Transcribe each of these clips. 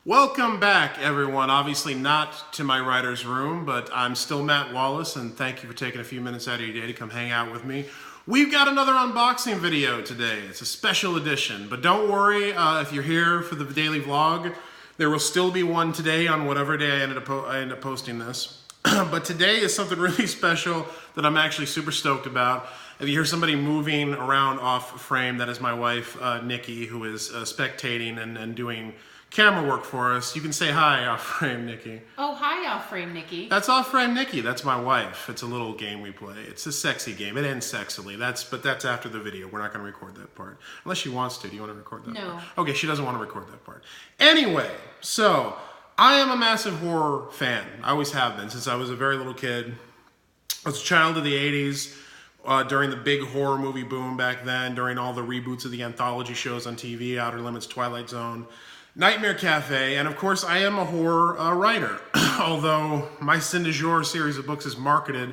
Welcome back, everyone. Obviously not to my writer's room, but I'm still Matt Wallace, and thank you for taking a few minutes out of your day to come hang out with me. We've got another unboxing video today. It's a special edition, but don't worry if you're here for the daily vlog. There will still be one today on whatever day I end up posting this. But today is something really special that I'm actually super stoked about. If you hear somebody moving around off frame, that is my wife, Nikki, who is spectating and doing camera work for us. You can say hi, off frame Nikki. Oh, hi, off frame Nikki. That's off frame Nikki. That's my wife. It's a little game we play. It's a sexy game. It ends sexily. But that's after the video. We're not going to record that part unless she wants to. Do you want to record that? No. Part? Okay, she doesn't want to record that part. Anyway, so I am a massive horror fan. I always have been since I was a very little kid. I was a child of the 80s. During the big horror movie boom back then, during all the reboots of the anthology shows on TV, Outer Limits, Twilight Zone, Nightmare Cafe, and of course I am a horror writer. Although my Sin du Jour series of books is marketed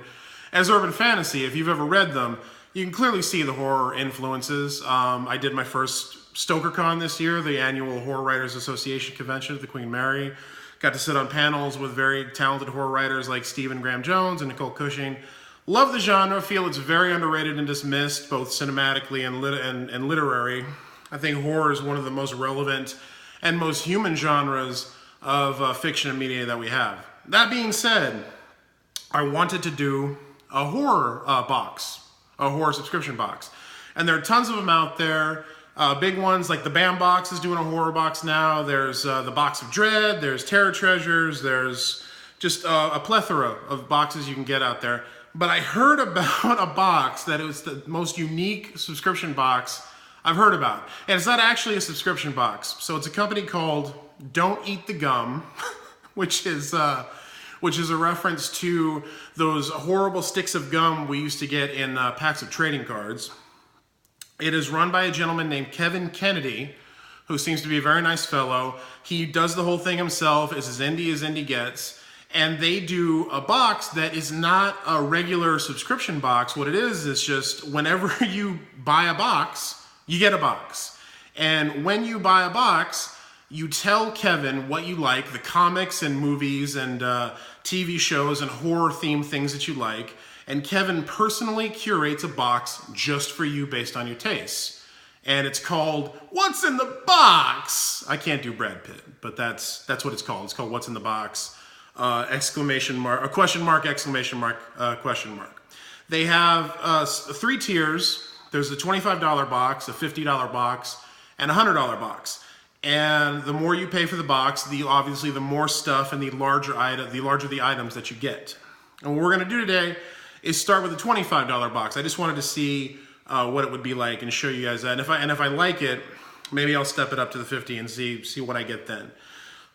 as urban fantasy, if you've ever read them, you can clearly see the horror influences. I did my first StokerCon this year, the annual Horror Writers Association convention at the Queen Mary. Got to sit on panels with very talented horror writers like Stephen Graham Jones and Nicole Cushing. Love the genre, feel it's very underrated and dismissed, both cinematically and literary. I think horror is one of the most relevant and most human genres of fiction and media that we have. That being said, I wanted to do a horror box, a horror subscription box. And there are tons of them out there. Big ones like the BAM box is doing a horror box now. There's the Box of Dread, there's Terror Treasures, there's just a plethora of boxes you can get out there. But I heard about a box that it was the most unique subscription box I've heard about. And it's not actually a subscription box. So it's a company called Don't Eat the Gum, which is a reference to those horrible sticks of gum we used to get in packs of trading cards. It is run by a gentleman named Kevin Kennedy, who seems to be a very nice fellow. He does the whole thing himself. It's as indie gets. And they do a box that is not a regular subscription box. What it is just whenever you buy a box, you get a box. And when you buy a box, you tell Kevin what you like, the comics and movies and TV shows and horror-themed things that you like. And Kevin personally curates a box just for you based on your tastes. And it's called What's in the Box? I can't do Brad Pitt, but that's what it's called. It's called What's in the Box? Exclamation mark, a question mark, exclamation mark, question mark. They have 3 tiers. There's a $25 box, a $50 box, and a $100 box. And the more you pay for the box, obviously the more stuff and the larger the items that you get. And what we're going to do today is start with the $25 box. I just wanted to see what it would be like and show you guys that. And if I like it, maybe I'll step it up to the 50 and see what I get then.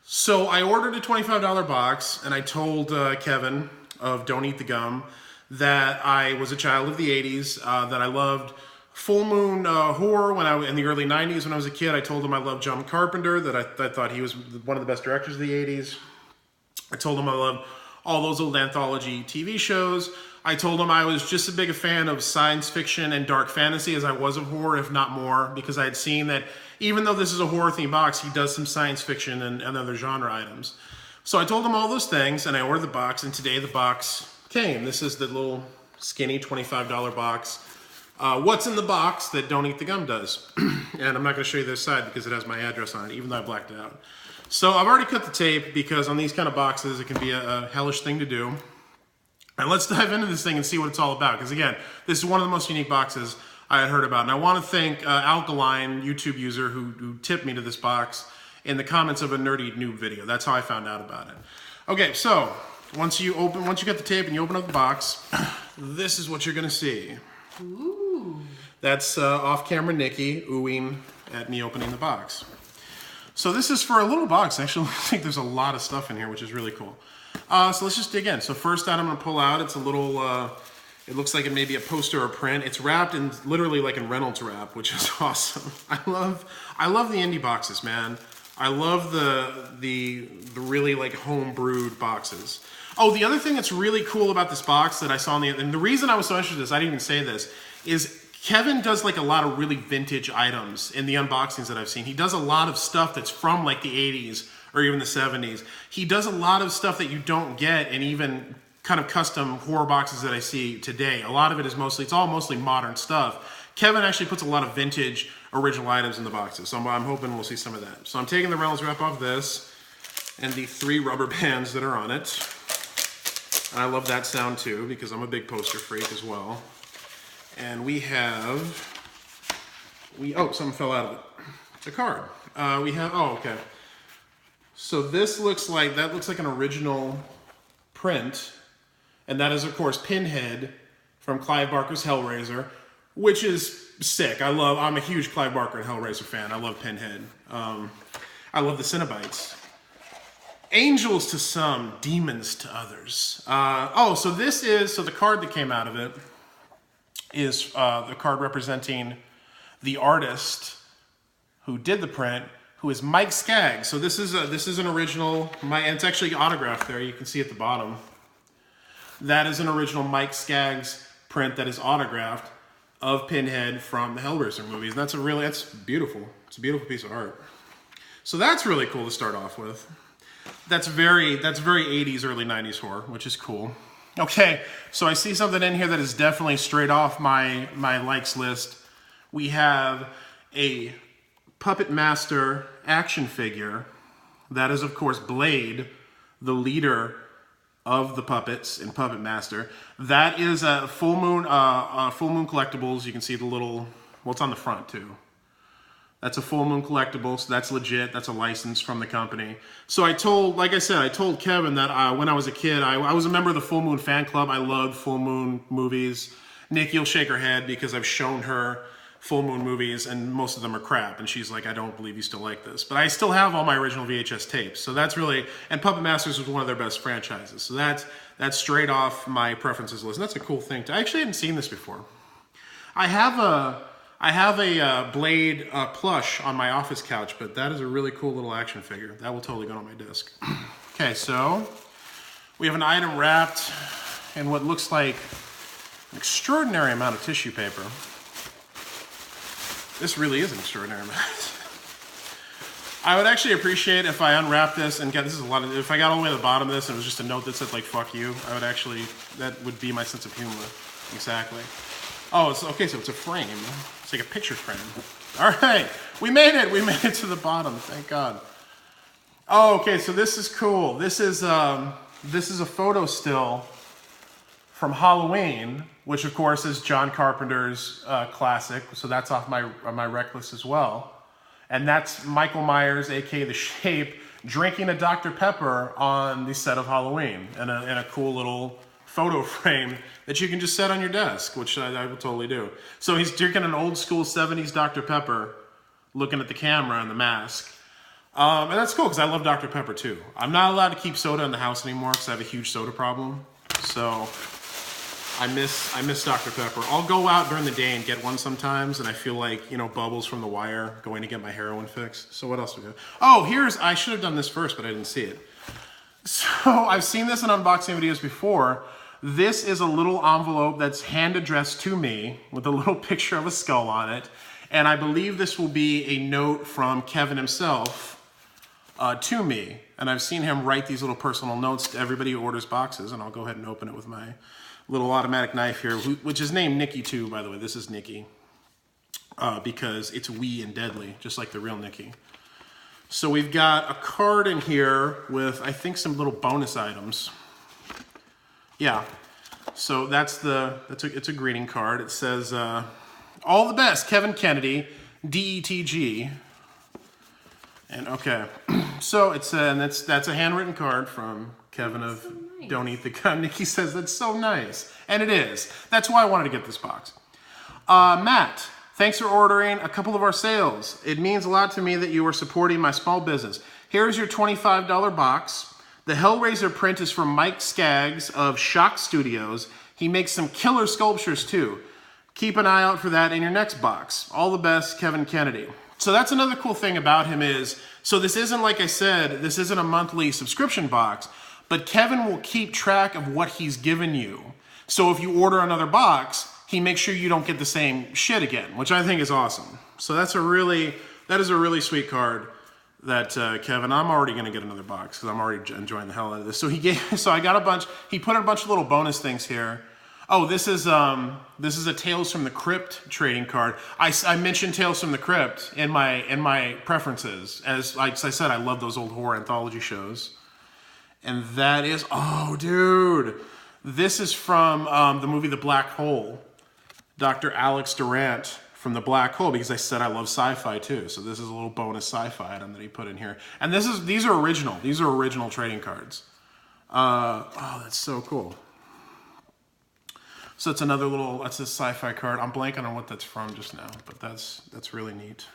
So I ordered a $25 box, and I told Kevin of Don't Eat the Gum that I was a child of the 80s, that I loved full moon horror in the early 90s when I was a kid. I told him I loved John Carpenter, that I thought he was one of the best directors of the 80s. I told him I loved all those old anthology TV shows. I told him I was just as big a fan of science fiction and dark fantasy as I was of horror, if not more, because I had seen that even though this is a horror-themed box, he does some science fiction and other genre items. So I told him all those things, and I ordered the box, and today the box came. This is the little skinny $25 box. What's in the box that Don't Eat the Gum does? And I'm not going to show you this side because it has my address on it, even though I blacked it out. So I've already cut the tape because on these kind of boxes, it can be a hellish thing to do. And let's dive into this thing and see what it's all about. Because again, this is one of the most unique boxes I had heard about. And I want to thank Alkaline, YouTube user, who tipped me to this box in the comments of a Nerdy Noob video. That's how I found out about it. Okay, so once you get the tape and you open up the box, this is what you're going to see. Ooh. That's off-camera Nikki oohing at me opening the box. So this is for a little box. Actually, I think there's a lot of stuff in here, which is really cool. So let's just dig in. So first item I'm going to pull out, it's a little, it looks like it may be a poster or print. It's wrapped in literally like in Reynolds wrap, which is awesome. I love the indie boxes, man. I love the really like home brewed boxes. Oh, the other thing that's really cool about this box that I saw and the reason I was so interested in this, I didn't even say this, is Kevin does like a lot of really vintage items in the unboxings that I've seen. He does a lot of stuff that's from like the 80s or even the 70s. He does a lot of stuff that you don't get in even kind of custom horror boxes that I see today. A lot of it is it's all mostly modern stuff. Kevin actually puts a lot of vintage original items in the boxes. So I'm hoping we'll see some of that. So I'm taking the Reynolds wrap off this and the 3 rubber bands that are on it. And I love that sound too because I'm a big poster freak as well. And we have, oh, something fell out of it. It's a card. Okay. So this looks like an original print. And that is, of course, Pinhead from Clive Barker's Hellraiser, which is sick. I'm a huge Clive Barker and Hellraiser fan. I love Pinhead. I love the Cenobites. Angels to some, demons to others. So the card that came out of it is the card representing the artist who did the print, who is Mike Skaggs. So this is an original, and it's actually autographed there. You can see at the bottom. That is an original Mike Skaggs print that is autographed of Pinhead from the Hellraiser movies. And that's beautiful. It's a beautiful piece of art. So that's really cool to start off with. That's very 80s, early 90s horror, which is cool. Okay, so I see something in here that is definitely straight off my likes list. We have a Puppet Master action figure. That is, of course, Blade, the leader of the puppets in Puppet Master. That is a Full Moon Collectibles. You can see the little, it's on the front too. That's a Full Moon collectible, so that's legit. That's a license from the company. So I told Kevin that when I was a kid, I was a member of the Full Moon fan club. I loved Full Moon movies. Nikki will shake her head because I've shown her Full Moon movies and most of them are crap. And she's like, I don't believe you still like this. But I still have all my original VHS tapes. So that's really, and Puppet Masters was one of their best franchises. So that's straight off my preferences list. And that's a cool thing. I actually hadn't seen this before. I have a Blade plush on my office couch, but that is a really cool little action figure. That will totally go on my desk. Okay, so we have an item wrapped in what looks like an extraordinary amount of tissue paper. This really is an extraordinary amount. I would actually appreciate if I unwrapped this and if I got all the way to the bottom of this and it was just a note that said like, fuck you, that would be my sense of humor. Exactly. Oh, so it's a frame. It's like a picture frame. All right, we made it to the bottom, thank God. Oh, okay, so this is cool. This is a photo still from Halloween, which of course is John Carpenter's classic. So that's off my rec list as well. And that's Michael Myers, aka The Shape, drinking a Dr. Pepper on the set of Halloween in a cool little photo frame that you can just set on your desk, which I will totally do. So he's drinking an old school 70s Dr. Pepper, looking at the camera and the mask. And that's cool because I love Dr. Pepper too. I'm not allowed to keep soda in the house anymore because I have a huge soda problem. So I miss Dr. Pepper. I'll go out during the day and get one sometimes, and I feel like, Bubbles from The Wire going to get my heroin fix. So what else do we have? Oh, I should have done this first, but I didn't see it. So I've seen this in unboxing videos before. This is a little envelope that's hand addressed to me with a little picture of a skull on it. And I believe this will be a note from Kevin himself to me. And I've seen him write these little personal notes to everybody who orders boxes. And I'll go ahead and open it with my little automatic knife here, which is named Nikki too, by the way. This is Nikki because it's wee and deadly, just like the real Nikki. So we've got a card in here with, I think, some little bonus items. Yeah, so it's a greeting card. It says, all the best, Kevin Kennedy, DETG. And okay, so that's a handwritten card from Kevin of so nice. Don't Eat the Gun. Nikki says that's so nice, and it is. That's why I wanted to get this box. Matt, thanks for ordering a couple of our sales. It means a lot to me that you are supporting my small business. Here's your $25 box. The Hellraiser print is from Mike Skaggs of Shock Studios. He makes some killer sculptures too. Keep an eye out for that in your next box. All the best, Kevin Kennedy. So that's another cool thing about him is, so this isn't, like I said, this isn't a monthly subscription box, but Kevin will keep track of what he's given you. So if you order another box, he makes sure you don't get the same shit again, which I think is awesome. So that is a really sweet card that Kevin, I'm already going to get another box because I'm already enjoying the hell out of this. So I got a bunch, he put a bunch of little bonus things here. Oh, this is a Tales from the Crypt trading card. I mentioned Tales from the Crypt in my preferences. As I said, I love those old horror anthology shows. And that is, oh, dude. This is from the movie The Black Hole. Dr. Alex Durant from The Black Hole, because I said I love sci-fi too. So this is a little bonus sci-fi item that he put in here. And these are original. These are original trading cards. Oh, that's so cool. So it's another that's a sci-fi card. I'm blanking on what that's from just now, but that's really neat.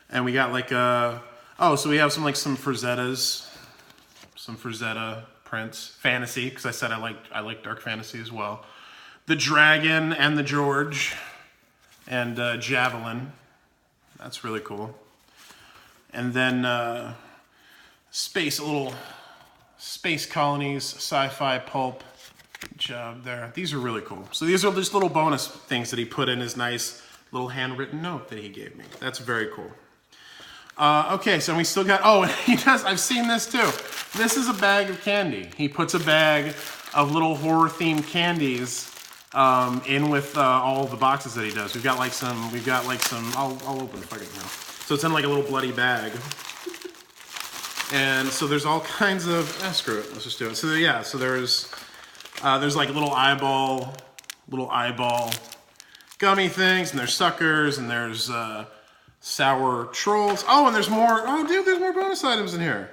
And we got so we have some Frazettas, some Frazetta prints, fantasy, because I said I like dark fantasy as well. The Dragon and the George, and Javelin. That's really cool. And then a little space colonies, sci-fi pulp. Good job there. These are really cool. So these are just little bonus things that he put in his nice little handwritten note that he gave me. That's very cool. Okay, so we still got, I've seen this too. This is a bag of candy. He puts a bag of little horror themed candies in with all the boxes that he does. We've got some, I'll open it if I can now. So it's in like a little bloody bag. And so there's all kinds of, screw it, let's just do it. So yeah, so there's like little eyeball gummy things, and there's suckers, and there's sour trolls. Oh, and there's more. Oh, dude, there's more bonus items in here.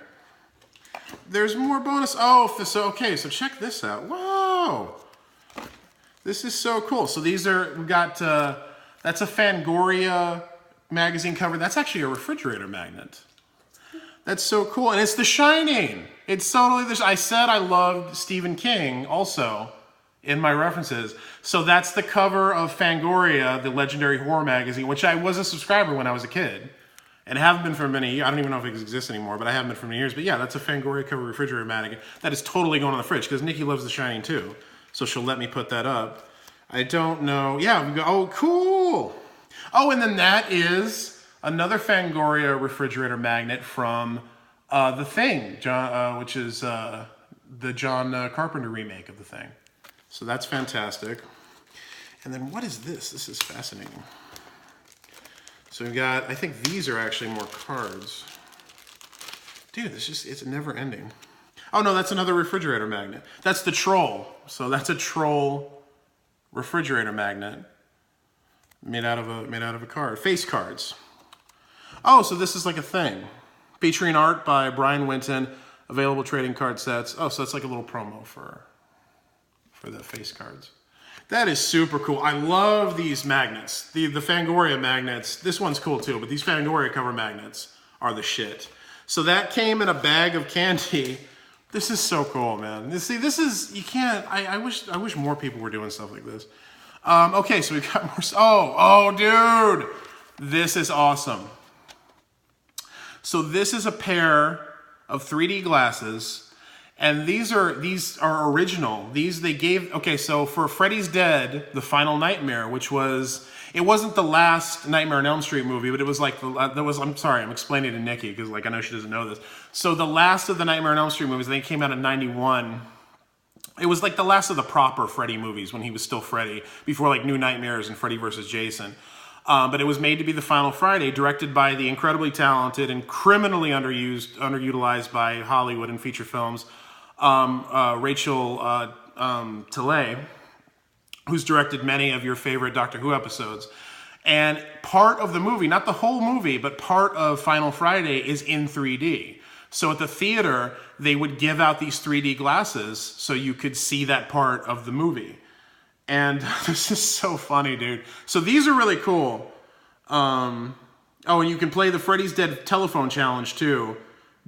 There's more bonus. So check this out. Whoa, this is so cool. So we got that's a Fangoria magazine cover. That's actually a refrigerator magnet. That's so cool, and it's The Shining. It's totally this. I said I loved Stephen King also in my references. So that's the cover of Fangoria, the legendary horror magazine, which I was a subscriber when I was a kid, and haven't been for many years. I don't even know if it exists anymore, but I haven't been for many years. But yeah, that's a Fangoria cover refrigerator magazine. That is totally going on the fridge because Nikki loves The Shining too, so she'll let me put that up. I don't know. Yeah, we go. Oh, cool. Oh, and then that is another Fangoria refrigerator magnet from The Thing, which is the John Carpenter remake of The Thing. So that's fantastic. And then what is this? This is fascinating. So we've got, I think these are actually more cards. Dude, it's never ending. Oh no, that's another refrigerator magnet. That's the Troll. So that's a Troll refrigerator magnet made out of a card. Face cards. Oh, so this is like a thing. Featuring art by Brian Winton, available trading card sets. Oh, so it's like a little promo for the face cards. That is super cool. I love these magnets. The Fangoria magnets. This one's cool too, but these Fangoria cover magnets are the shit. So that came in a bag of candy. This is so cool, man. This is, you can't, I wish more people were doing stuff like this. Okay, so we've got more, oh, dude. This is awesome. So this is a pair of 3D glasses, and these are original. So for Freddy's Dead, The Final Nightmare, it wasn't the last Nightmare on Elm Street movie, but it was like, I'm sorry, I'm explaining to Nikki, because I know she doesn't know this. So the last of the Nightmare on Elm Street movies, they came out in 91. It was like the last of the proper Freddy movies when he was still Freddy, before like New Nightmares and Freddy vs. Jason. But it was made to be the Final Friday, directed by the incredibly talented and criminally underutilized by Hollywood and feature films, Rachel Taylor, who's directed many of your favorite Doctor Who episodes. And part of the movie, not the whole movie, but part of Final Friday is in 3D. So at the theater, they would give out these 3D glasses so you could see that part of the movie. And this is so funny, dude. So these are really cool. And you can play the Freddy's Dead telephone challenge too.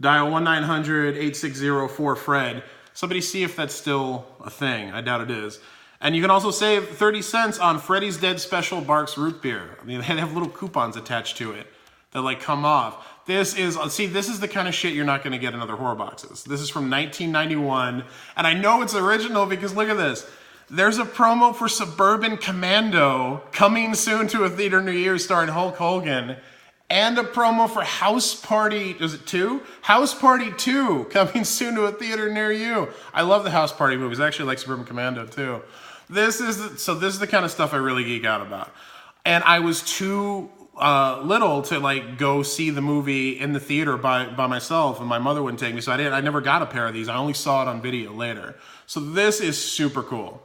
Dial 1-900-8604-FRED. Somebody see if that's still a thing. I doubt it is. And you can also save 30 cents on Freddy's Dead Special Barks Root Beer. I mean, they have little coupons attached to it that like come off. This is the kind of shit you're not going to get in other horror boxes. This is from 1991. And I know it's original because look at this. There's a promo for Suburban Commando coming soon to a theater near you starring Hulk Hogan. And a promo for House Party, is it 2? House Party 2 coming soon to a theater near you. I love the House Party movies. I actually like Suburban Commando too. This is the kind of stuff I really geek out about. And I was too little to like go see the movie in the theater by myself, and my mother wouldn't take me, so I never got a pair of these. I only saw it on video later. So this is super cool.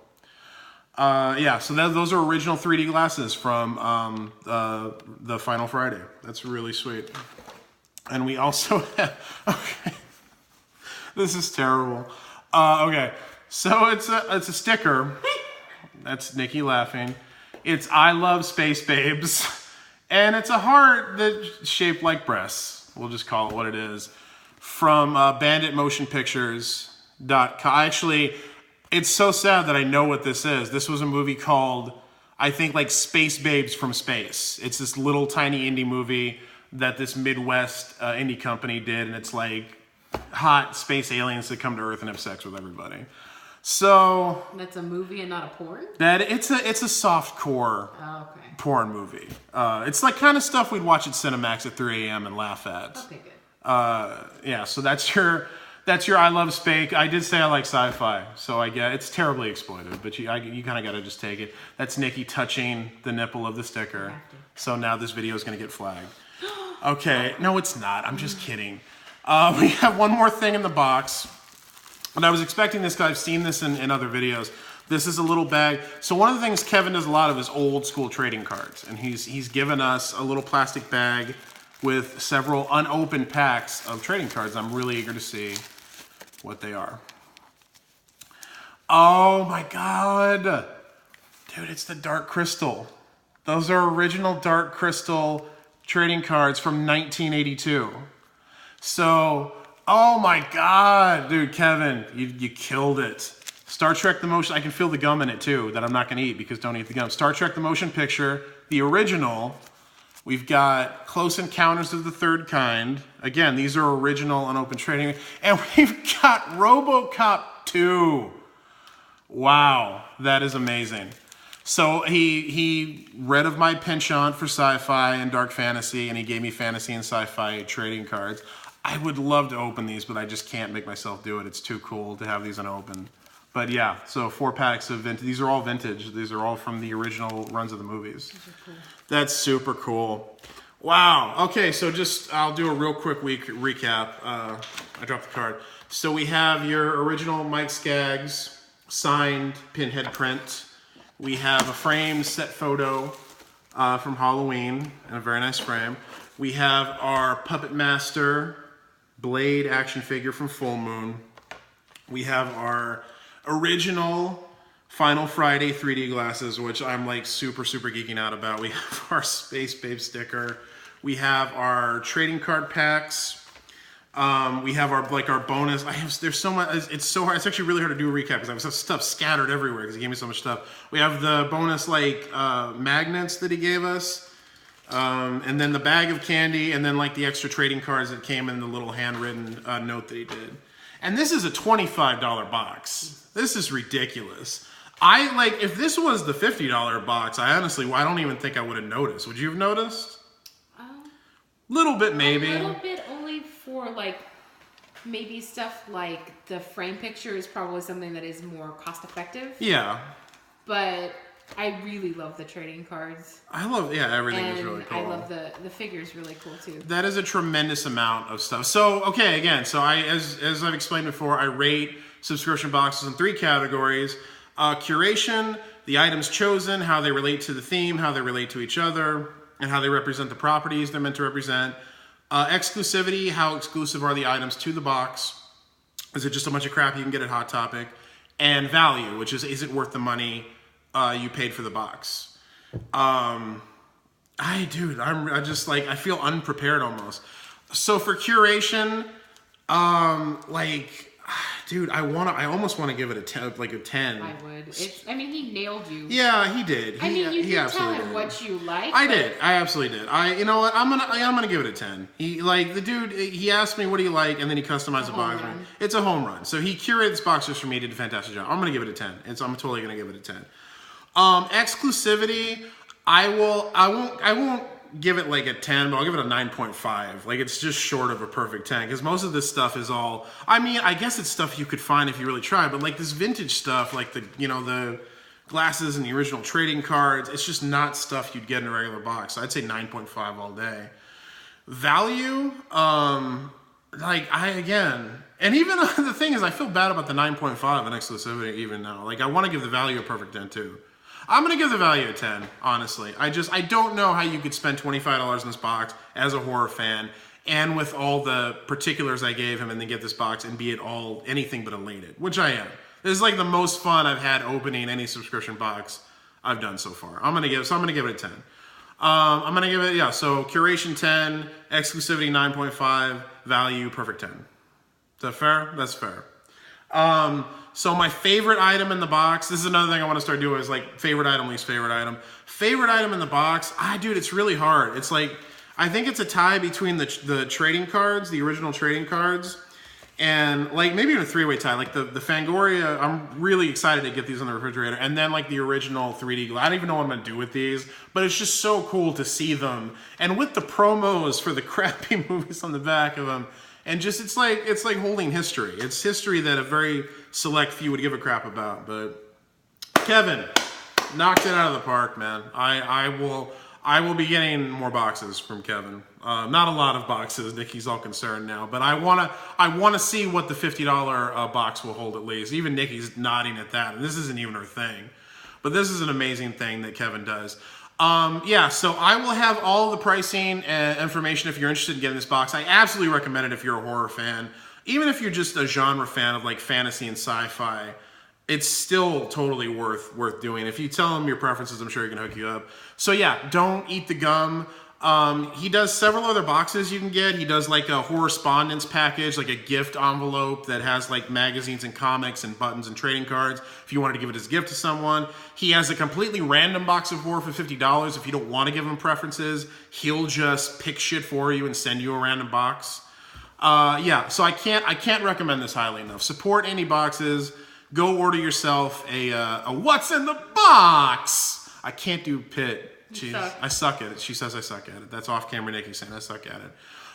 Yeah, so those are original 3D glasses from the Final Friday. That's really sweet. And we also have, okay, this is terrible. Okay, so it's a sticker. That's Nikki laughing. It's I love Space Babes. And it's a heart that's shaped like breasts. We'll just call it what it is. From banditmotionpictures.com. Actually, it's so sad that I know what this is. This was a movie called, I think, like Space Babes from Space. It's this little tiny indie movie that this Midwest indie company did, and it's like hot space aliens that come to Earth and have sex with everybody. So that's a movie and not a porn? It's a soft core porn movie. It's like kind of stuff we'd watch at Cinemax at 3 a.m. and laugh at. Okay, good. Yeah, so that's your I love Spake. I did say I like sci-fi, so I get it's terribly exploited, but you kind of got to just take it. That's Nikki touching the nipple of the sticker. So now this video is going to get flagged. Okay, no, it's not. I'm just kidding. We have one more thing in the box. And I was expecting this because I've seen this in other videos. This is a little bag. So one of the things Kevin does a lot of is old school trading cards. And he's given us a little plastic bag with several unopened packs of trading cards. I'm really eager to see what they are. Oh my God. Dude, it's the Dark Crystal. Those are original Dark Crystal trading cards from 1982. So, oh my God, dude, Kevin, you killed it. Star Trek The Motion, I can feel the gum in it too, that I'm not gonna eat because don't eat the gum. Star Trek The Motion Picture, the original. We've got Close Encounters of the Third Kind. Again, these are original unopened trading. And we've got RoboCop 2. Wow, that is amazing. So he read of my penchant for sci-fi and dark fantasy, and he gave me fantasy and sci-fi trading cards. I would love to open these, but I just can't make myself do it. It's too cool to have these unopened. But yeah, so 4 packs of vintage. These are all vintage. These are all from the original runs of the movies. Cool. That's super cool. Wow. Okay, so I'll do a real quick recap. I dropped the card. So we have your original Mike Skaggs signed pinhead print. We have a framed set photo from Halloween, in a very nice frame. We have our Puppet Master Blade action figure from Full Moon. We have our original Final Friday 3D glasses, which I'm like super geeking out about. We have our Space Babe sticker. We have our trading card packs. We have our bonus. There's so much. It's so hard. It's actually really hard to do a recap because I have stuff scattered everywhere because he gave me so much stuff. We have the bonus magnets that he gave us, and then the bag of candy, and then like the extra trading cards that came in the little handwritten note that he did. And this is a $25 box. This is ridiculous. If this was the $50 box, I don't even think I would have noticed. Would you have noticed? Little bit, maybe. A little bit, only for maybe stuff like the frame picture is probably something that is more cost effective. Yeah. But I really love the trading cards. Everything is really cool. I love the figures really cool too. That is a tremendous amount of stuff. So, okay, again, so as I've explained before, I rate subscription boxes in 3 categories. Curation, the items chosen, how they relate to the theme, how they relate to each other, and how they represent the properties they're meant to represent. Exclusivity, how exclusive are the items to the box? Is it just a bunch of crap you can get at Hot Topic? And value, which is it worth the money you paid for the box? I feel unprepared almost. So for Curation, Dude, I almost want to give it a 10, like a 10. I would. I mean, he nailed you. Yeah, he did. I mean, you he did tell absolutely him did. what you like. I did. I absolutely did. You know what? I'm gonna give it a 10. The dude. He asked me what do you like, and then he customized the box. It's a home run. So he curated this box just for me. Did a fantastic job. I'm gonna give it a 10. I'm totally gonna give it a 10. Exclusivity. I won't give it like a 10, but I'll give it a 9.5. Like, it's just short of a perfect 10, because most of this stuff is all, I mean, I guess it's stuff you could find if you really try, but like this vintage stuff, like the glasses and the original trading cards, it's just not stuff you'd get in a regular box. So I'd say 9.5 all day. Value, and even the thing is, I feel bad about the 9.5 in exclusivity even now. Like, I want to give the value a perfect 10 too. I'm going to give the value a 10, honestly. I don't know how you could spend $25 in this box as a horror fan and with all the particulars I gave him and then get this box and be anything but elated, which I am. This is like the most fun I've had opening any subscription box I've done so far. I'm going to give it a 10. I'm going to give it, so Curation 10, Exclusivity 9.5, value perfect 10. Is that fair? That's fair. So my favorite item in the box, this is another thing I want to start doing, is like favorite item, least favorite item. Favorite item in the box, dude, it's really hard. It's like, I think it's a tie between the trading cards, the original trading cards, and like maybe even a three-way tie. Like the Fangoria, I'm really excited to get these on the refrigerator. And then like the original 3D glass. I don't even know what I'm going to do with these, but it's just so cool to see them. And with the promos for the crappy movies on the back of them, and just, it's like holding history. It's history that a very select few would give a crap about. But Kevin knocked it out of the park, man. I will be getting more boxes from Kevin. Not a lot of boxes. Nikki's all concerned now, but I wanna see what the $50 box will hold at least. Even Nikki's nodding at that, and this isn't even her thing. But this is an amazing thing that Kevin does. So I will have all the pricing and information if you're interested in getting this box. I absolutely recommend it if you're a horror fan. Even if you're just a genre fan of like fantasy and sci-fi, it's still totally worth doing. If you tell him your preferences, I'm sure he can hook you up. So yeah, don't eat the gum. He does several other boxes you can get. He does like a correspondence package, like a gift envelope that has like magazines and comics and buttons and trading cards if you wanted to give it as a gift to someone. He has a completely random box of horror for $50. If you don't want to give him preferences, he'll just pick shit for you and send you a random box. So I can't recommend this highly enough. Support indie boxes. Go order yourself a what's in the box. I can't do Pit. I suck at it. She says I suck at it. That's off camera Nikki saying I suck at it.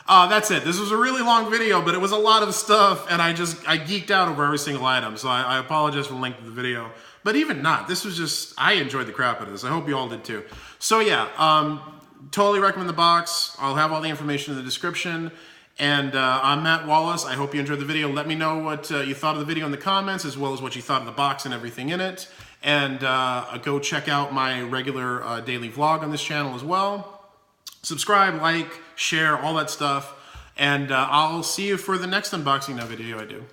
That's it. This was a really long video, but it was a lot of stuff, and I geeked out over every single item, so I apologize for the length of the video. But even not, this was just, I enjoyed the crap out of this. I hope you all did too. So yeah, totally recommend the box. I'll have all the information in the description. And I'm Matt Wallace. I hope you enjoyed the video. Let me know what you thought of the video in the comments, as well as what you thought of the box and everything in it. And go check out my regular daily vlog on this channel as well. Subscribe, like, share, all that stuff. And I'll see you for the next unboxing video I do.